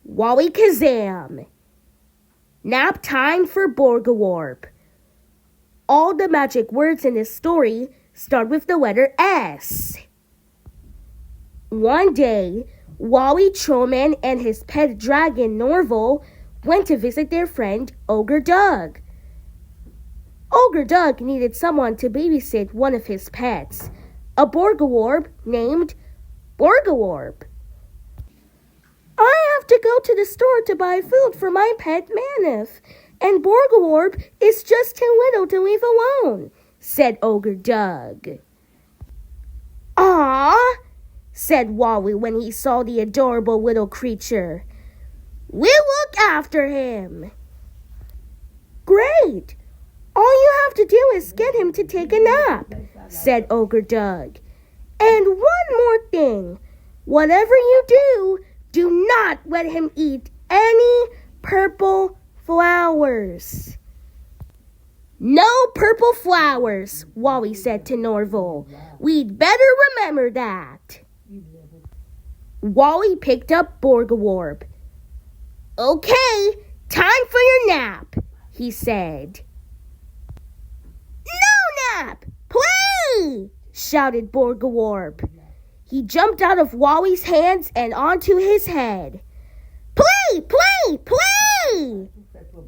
Wallykazam. Naptime for Borgelorp. All the magic words in this story start with the letter S. One day, Wally Trollman and his pet dragon Norval went to visit their friend Ogre Doug. Ogre Doug needed someone to babysit one of his pets, a Borgelorp named Borgelorp. I have to go to the store to buy food for my pet Manif, and Borgelorp is just too little to leave alone, said Ogre Doug. "Aw," said Wally when he saw the adorable little creature. "We'll look after him." "Great! All you have to do is get him to take a nap," said Ogre Doug. "And one more thing. Whatever you do not let him eat any purple flowers." "No purple flowers," Wally said to Norval. "We'd better remember that." Wally picked up Borgelorp. "Okay, time for your nap," he said. "No nap! Play!" shouted Borgelorp. He jumped out of Wally's hands and onto his head. "Play! Play! Play!"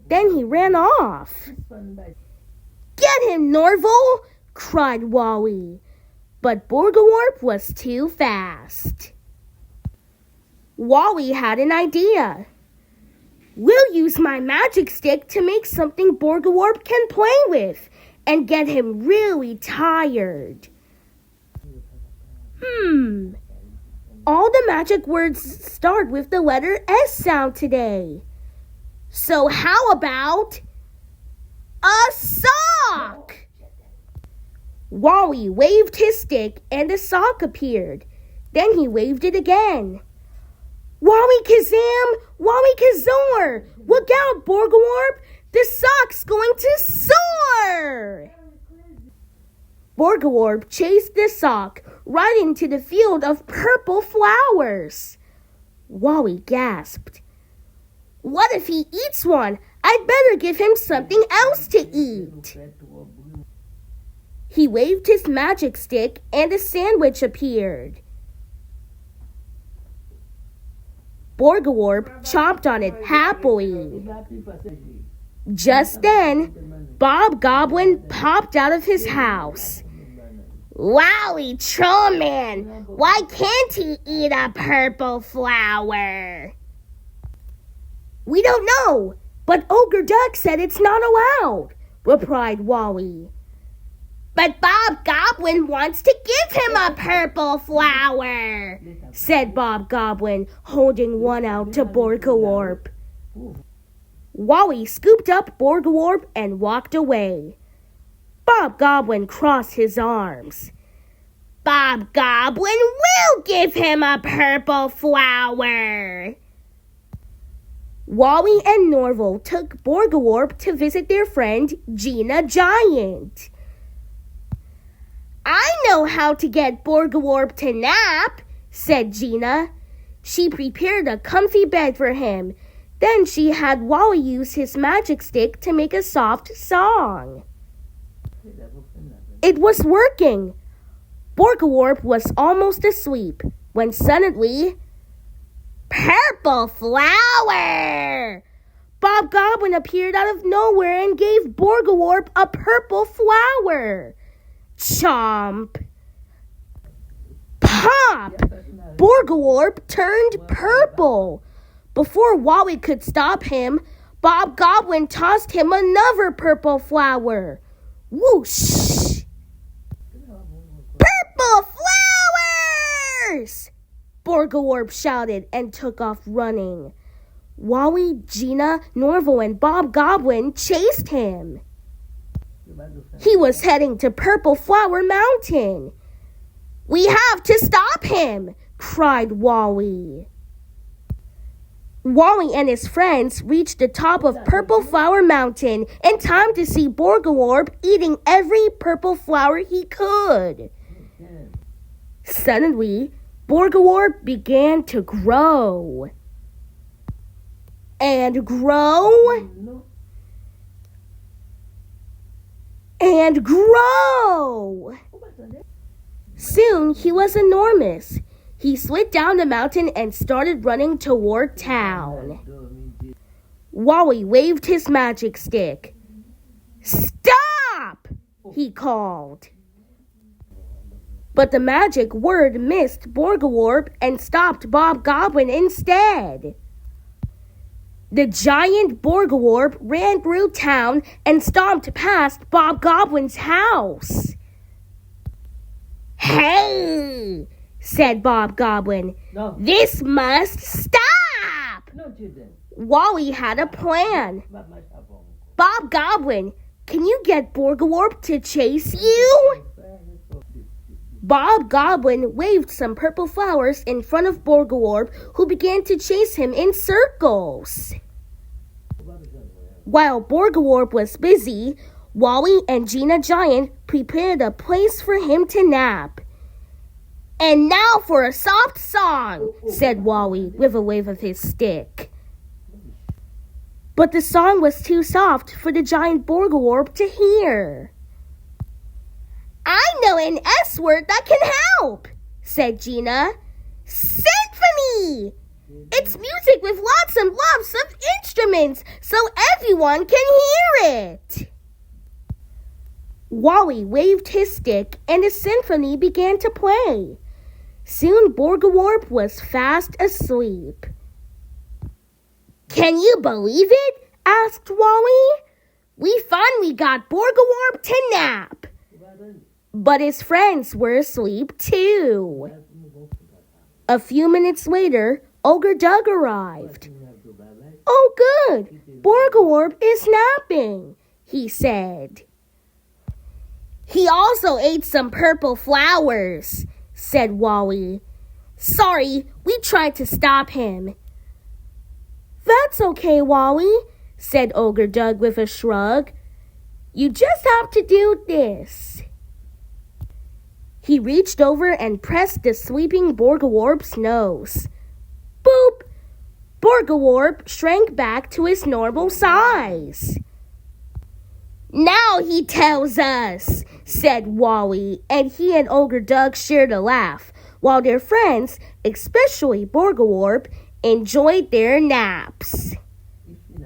Then he ran off. "Get him, Norval!" cried Wally. But Borgelorp was too fast. Wally had an idea. "We'll use my magic stick to make something Borgelorp can play with and get him really tired." All the magic words start with the letter S sound today. So how about a sock? Wally waved his stick and a sock appeared. Then he waved it again. "Wallykazam! Wallykazor! Look out, Borgelorp! The sock's going to soar!" Borgelorp chased the sock right into the field of purple flowers. Wally gasped. "What if he eats one? I'd better give him something else to eat." He waved his magic stick and a sandwich appeared. Borgelorp chomped on it happily. Just then, Bob Goblin popped out of his house. "Wally Trollman, why can't he eat a purple flower?" "We don't know, but Ogre Doug said it's not allowed," replied Wally. "But Bob Goblin wants to give him a purple flower," said Bob Goblin, holding one out to Borgelorp. Wally scooped up Borgelorp and walked away. Bob Goblin crossed his arms. "Bob Goblin will give him a purple flower." Wally and Norval took Borgelorp to visit their friend Gina Giant. "I know how to get Borgelorp to nap," said Gina. She prepared a comfy bed for him. Then she had Wally use his magic stick to make a soft song. It was working. Borgelorp was almost asleep when suddenly, "Purple flower!" Bob Goblin appeared out of nowhere and gave Borgelorp a purple flower. Chomp! Pop! Borgelorp turned purple. Before Wally could stop him, Bob Goblin tossed him another purple flower. Whoosh! "Purple flowers!" Borgelorp shouted and took off running. Wally, Gina, Norval, and Bob Goblin chased him. He was heading to Purple Flower Mountain. "We have to stop him!" cried Wally. Wally and his friends reached the top of Purple Flower Mountain in time to see Borgelorp eating every purple flower he could. Suddenly, Borgelorp began to grow. and grow and grow. Soon he was enormous. He slid down the mountain and started running toward town. Wally waved his magic stick. "Stop!" he called. But the magic word missed Borgelorp and stopped Bob Goblin instead. The giant Borgelorp ran through town and stomped past Bob Goblin's house. "Hey!" said Bob Goblin. No. "This must stop!" No, children. Wally had a plan. "Bob Goblin, can you get Borgelorp to chase you?" Bob Goblin waved some purple flowers in front of Borgelorp, who began to chase him in circles. While Borgelorp was busy, Wally and Gina Giant prepared a place for him to nap. "And now for a soft song," said Wally with a wave of his stick. But the song was too soft for the giant Borgelorp to hear. "I know an S word that can help," said Gina. "Symphony! It's music with lots and lots of instruments so everyone can hear it." Wally waved his stick and the symphony began to play. Soon Borgelorp was fast asleep. "Can you believe it?" asked Wally. "We finally got Borgelorp to nap." But his friends were asleep too. A few minutes later, Ogre Doug arrived. "Oh good, Borgelorp is napping," he said. "He also ate some purple flowers," said Wally. "Sorry, we tried to stop him." "That's okay, Wally," said Ogre Doug with a shrug. "You just have to do this." He reached over and pressed the sleeping Borgelorp's nose. Boop! Borgelorp shrank back to his normal size. "Now he tells us," said Wally, and he and Ogre Doug shared a laugh, while their friends, especially Borgelorp, enjoyed their naps.